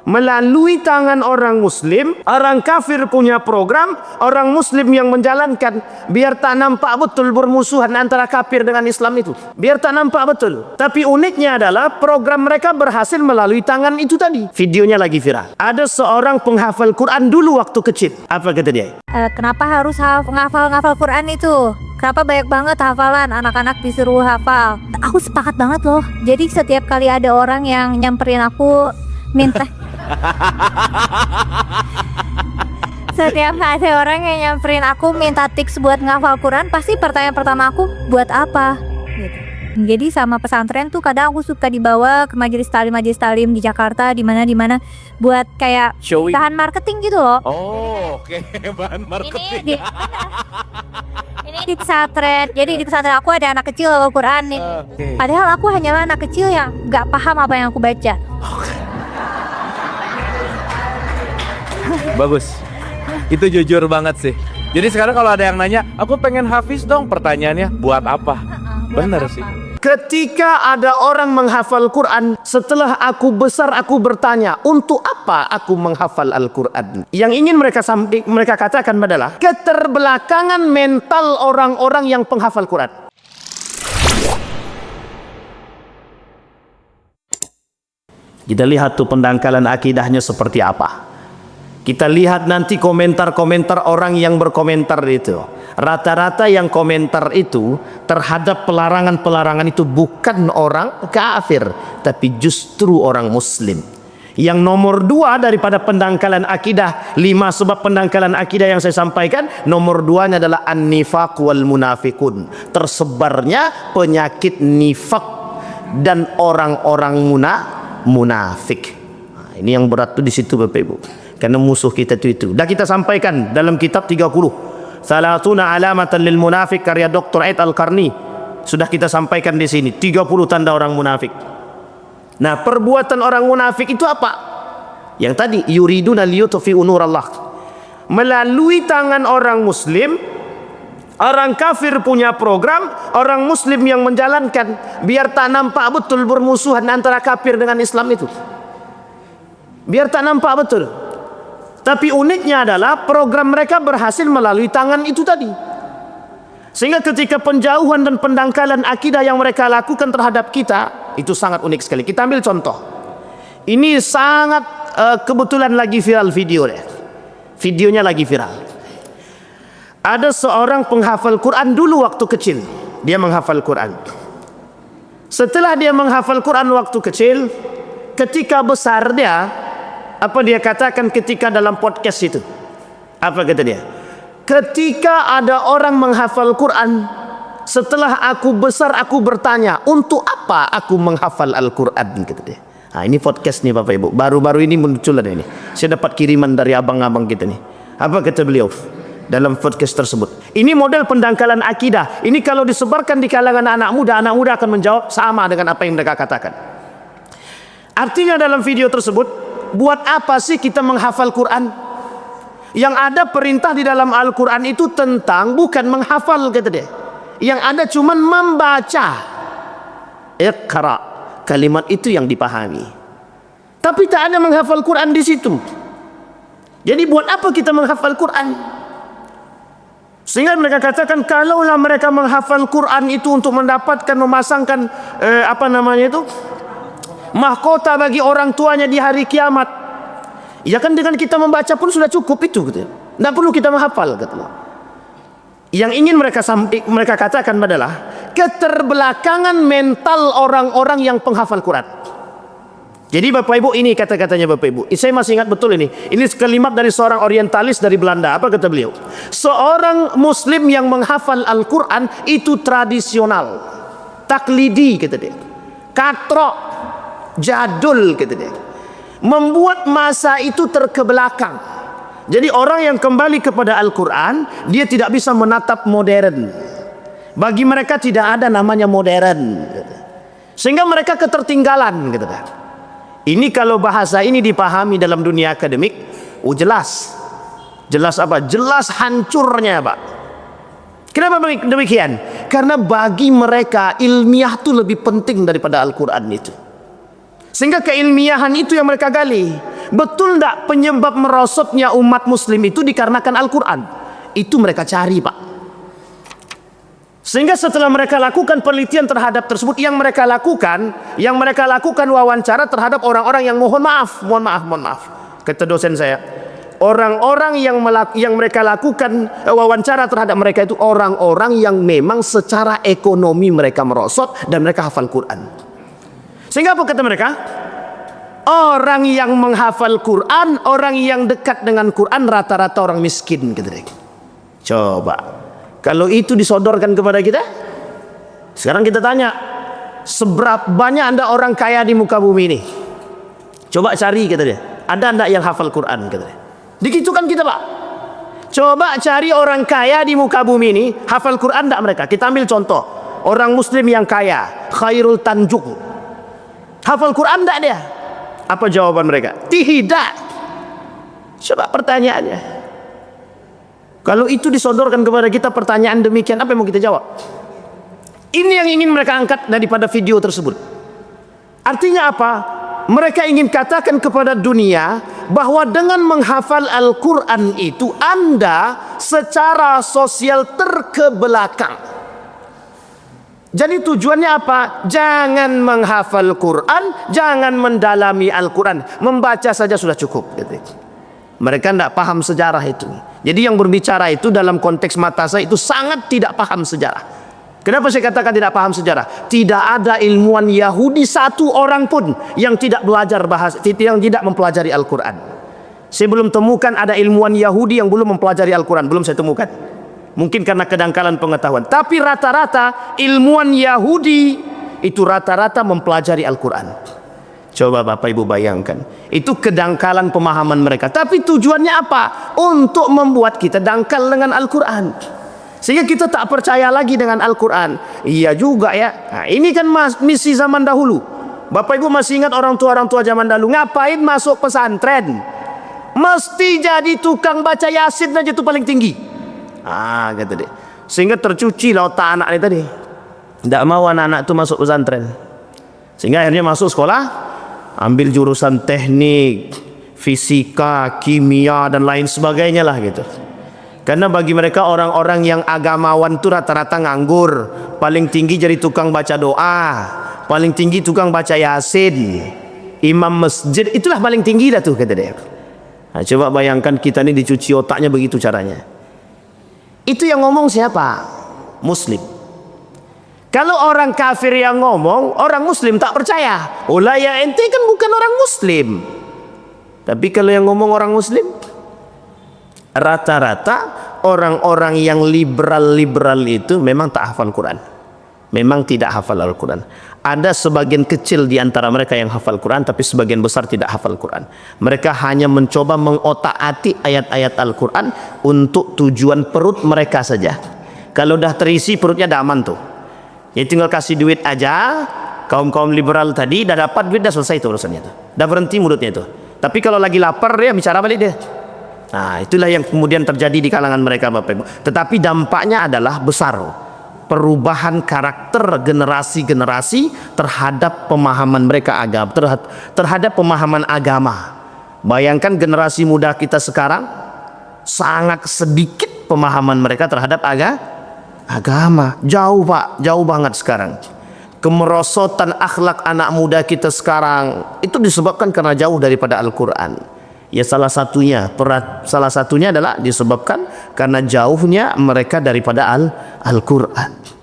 Melalui tangan orang muslim, orang kafir punya program, orang muslim yang menjalankan, biar tak nampak betul bermusuhan antara kafir dengan Islam itu, biar tak nampak betul. Tapi uniknya adalah program mereka berhasil melalui tangan itu tadi. Videonya lagi viral. Ada seorang penghafal Quran dulu waktu kecil. Apa kata dia? Kenapa harus ngafal Quran itu? Kenapa banyak banget hafalan anak-anak disuruh hafal? Aku sepakat banget loh. Jadi setiap kali ada orang yang nyamperin aku minta setiap ada orang yang nyamperin aku minta tips buat ngafal Quran, pasti pertanyaan pertama aku, buat apa? Gitu. Jadi sama pesantren tuh kadang aku suka dibawa ke majelis talim di Jakarta, di mana buat kayak bahan marketing gitu loh. Oh, oke. Bahan marketing. Ini di pesantren. Jadi di pesantren aku ada anak kecil bawa Quran nih. Padahal aku hanyalah anak kecil yang nggak paham apa yang aku baca. Bagus. Itu jujur banget sih. Jadi sekarang kalau ada yang nanya, aku pengen hafiz dong, pertanyaannya buat apa? Bener sih. Ketika ada orang menghafal Quran, setelah aku besar aku bertanya, untuk apa aku menghafal Al-Quran? Yang ingin mereka katakan adalah keterbelakangan mental orang-orang yang penghafal Quran. Kita lihat tuh pendangkalan akidahnya seperti apa. Kita lihat nanti komentar-komentar orang yang berkomentar itu. Rata-rata yang komentar itu terhadap pelarangan-pelarangan itu bukan orang kafir, tapi justru orang muslim. Yang nomor 2 daripada pendangkalan akidah, 5 sebab pendangkalan akidah yang saya sampaikan, nomor 2-nya adalah an-nifaq wal munafiqun. Tersebarnya penyakit nifak dan orang-orang munafik. Nah, ini yang berat tuh di situ Bapak Ibu. Karena musuh kita itu. Dah kita sampaikan dalam kitab 30. Salatuna alamatan lil munafik karya Dr. Aid Al-Qarni. Sudah kita sampaikan di sini 30 tanda orang munafik. Nah, perbuatan orang munafik itu apa? Yang tadi yuriduna liyutfi'u nurallah. Melalui tangan orang muslim, orang kafir punya program, orang muslim yang menjalankan, biar tak nampak betul bermusuhan antara kafir dengan Islam itu. Biar tak nampak betul. Tapi uniknya adalah program mereka berhasil melalui tangan itu tadi. Sehingga ketika penjauhan dan pendangkalan akidah yang mereka lakukan terhadap kita, itu sangat unik sekali. Kita ambil contoh. Ini sangat kebetulan lagi viral videonya. Videonya lagi viral. Ada seorang penghafal Quran dulu waktu kecil. Dia menghafal Quran. Setelah dia menghafal Quran waktu kecil, ketika besar apa dia katakan ketika dalam podcast itu? Apa kata dia? Ketika ada orang menghafal Quran, setelah aku besar aku bertanya, untuk apa aku menghafal Al-Quran? Kata dia. Nah, ini podcast nih Bapak Ibu. Baru-baru ini muncul ada ini. Saya dapat kiriman dari abang-abang kita nih. Apa kata beliau dalam podcast tersebut? Ini model pendangkalan akidah. Ini kalau disebarkan di kalangan anak muda akan menjawab sama dengan apa yang mereka katakan. Artinya dalam video tersebut, buat apa sih kita menghafal Quran? Yang ada perintah di dalam Al-Quran itu tentang bukan menghafal kata dia. Yang ada cuman membaca. Iqra. Kalimat itu yang dipahami. Tapi tak ada menghafal Quran di situ. Jadi buat apa kita menghafal Quran? Sehingga mereka katakan kalaulah mereka menghafal Quran itu untuk mendapatkan memasangkan mahkota bagi orang tuanya di hari kiamat, ya kan dengan kita membaca pun sudah cukup itu gitu. Tidak perlu kita menghafal gitu. Yang ingin mereka katakan adalah keterbelakangan mental orang-orang yang penghafal Quran. Jadi Bapak Ibu, ini kata-katanya Bapak Ibu. Saya masih ingat betul ini. Ini kalimat dari seorang orientalis dari Belanda. Apa kata beliau? Seorang muslim yang menghafal Al-Quran itu tradisional, taklidi kata dia, katrok, jadul kata dia, membuat masa itu terkebelakang. Jadi orang yang kembali kepada Al-Quran, dia tidak bisa menatap modern. Bagi mereka tidak ada namanya modern, sehingga mereka ketertinggalan gitu. Ini kalau bahasa ini dipahami dalam dunia akademik, jelas apa? Jelas hancurnya Pak. Kenapa demikian? Karena bagi mereka ilmiah itu lebih penting daripada Al-Quran itu. Sehingga keilmiahan itu yang mereka gali. Betul tidak penyebab merosotnya umat muslim itu dikarenakan Al-Quran? Itu mereka cari, Pak. Sehingga setelah mereka lakukan penelitian terhadap tersebut, yang mereka lakukan wawancara terhadap orang-orang yang mohon maaf. Kata dosen saya, orang-orang yang mereka lakukan wawancara terhadap mereka itu orang-orang yang memang secara ekonomi mereka merosot dan mereka hafal Quran. Sehingga apa kata mereka? Orang yang menghafal Quran, orang yang dekat dengan Quran rata-rata orang miskin, kata dia. Coba, kalau itu disodorkan kepada kita, sekarang kita tanya, seberapa banyak Anda orang kaya di muka bumi ini? Coba cari, kata dia. Ada enggak yang hafal Quran, kata dia. Dikitukan kita, Pak. Coba cari orang kaya di muka bumi ini, hafal Quran enggak mereka? Kita ambil contoh, orang muslim yang kaya, Khairul Tanjung. Hafal Quran enggak dia? Apa jawaban mereka? Tidak. Coba pertanyaannya. Kalau itu disodorkan kepada kita pertanyaan demikian, apa yang mau kita jawab? Ini yang ingin mereka angkat daripada video tersebut. Artinya apa? Mereka ingin katakan kepada dunia bahwa dengan menghafal Al-Quran itu Anda secara sosial terkebelakang. Jadi tujuannya apa? Jangan menghafal Quran, jangan mendalami Al-Quran, membaca saja sudah cukup. Mereka tidak paham sejarah itu. Jadi yang berbicara itu dalam konteks mata saya itu sangat tidak paham sejarah. Kenapa saya katakan tidak paham sejarah? Tidak ada ilmuwan Yahudi satu orang pun yang tidak belajar bahasa, yang tidak mempelajari Al-Quran. Saya belum temukan ada ilmuwan Yahudi yang belum mempelajari Al-Quran, belum saya temukan. Mungkin karena kedangkalan pengetahuan. Tapi rata-rata ilmuwan Yahudi itu rata-rata mempelajari Al-Quran. Coba Bapak Ibu bayangkan, itu kedangkalan pemahaman mereka. Tapi tujuannya apa? Untuk membuat kita dangkal dengan Al-Quran, sehingga kita tak percaya lagi dengan Al-Quran. Iya juga ya. Nah, ini kan misi zaman dahulu. Bapak Ibu masih ingat orang tua zaman dahulu ngapain masuk pesantren? Mesti jadi tukang baca Yasin aja itu paling tinggi. Kata dia. Sehingga tercuci lah otak anak ini tadi. Tidak mau anak-anak itu masuk pesantren. Sehingga akhirnya masuk sekolah, ambil jurusan teknik, fisika, kimia dan lain sebagainya lah gitu. Karena bagi mereka orang-orang yang agamawan itu rata-rata nganggur. Paling tinggi jadi tukang baca doa, paling tinggi tukang baca Yasin, imam masjid, itulah paling tinggi dah tuh, kata dia. Nah, coba bayangkan kita ini dicuci otaknya begitu caranya. Itu yang ngomong siapa? Muslim. Kalau orang kafir yang ngomong, orang muslim tak percaya. Olah ya ente kan bukan orang muslim. Tapi kalau yang ngomong orang muslim, rata-rata orang-orang yang liberal itu memang tak hafal Quran. Memang tidak hafal Al-Quran. Ada sebagian kecil di antara mereka yang hafal Quran, tapi sebagian besar tidak hafal Quran. Mereka hanya mencoba mengotak-atik ayat-ayat Al-Quran untuk tujuan perut mereka saja. Kalau dah terisi perutnya dah aman tuh. Ya tinggal kasih duit aja. Kaum-kaum liberal tadi dah dapat duit, dah selesai itu urusannya tuh. Dah berhenti mulutnya itu. Tapi kalau lagi lapar dia bicara balik dia. Nah, itulah yang kemudian terjadi di kalangan mereka, Bapak Ibu. Tetapi dampaknya adalah besar. Perubahan karakter generasi-generasi terhadap pemahaman mereka agama, terhadap pemahaman agama. Bayangkan generasi muda kita sekarang sangat sedikit pemahaman mereka terhadap agama. Jauh Pak, jauh banget sekarang. Kemerosotan akhlak anak muda kita sekarang itu disebabkan karena jauh daripada Al-Quran. Ya salah satunya adalah disebabkan karena jauhnya mereka daripada Al-Quran.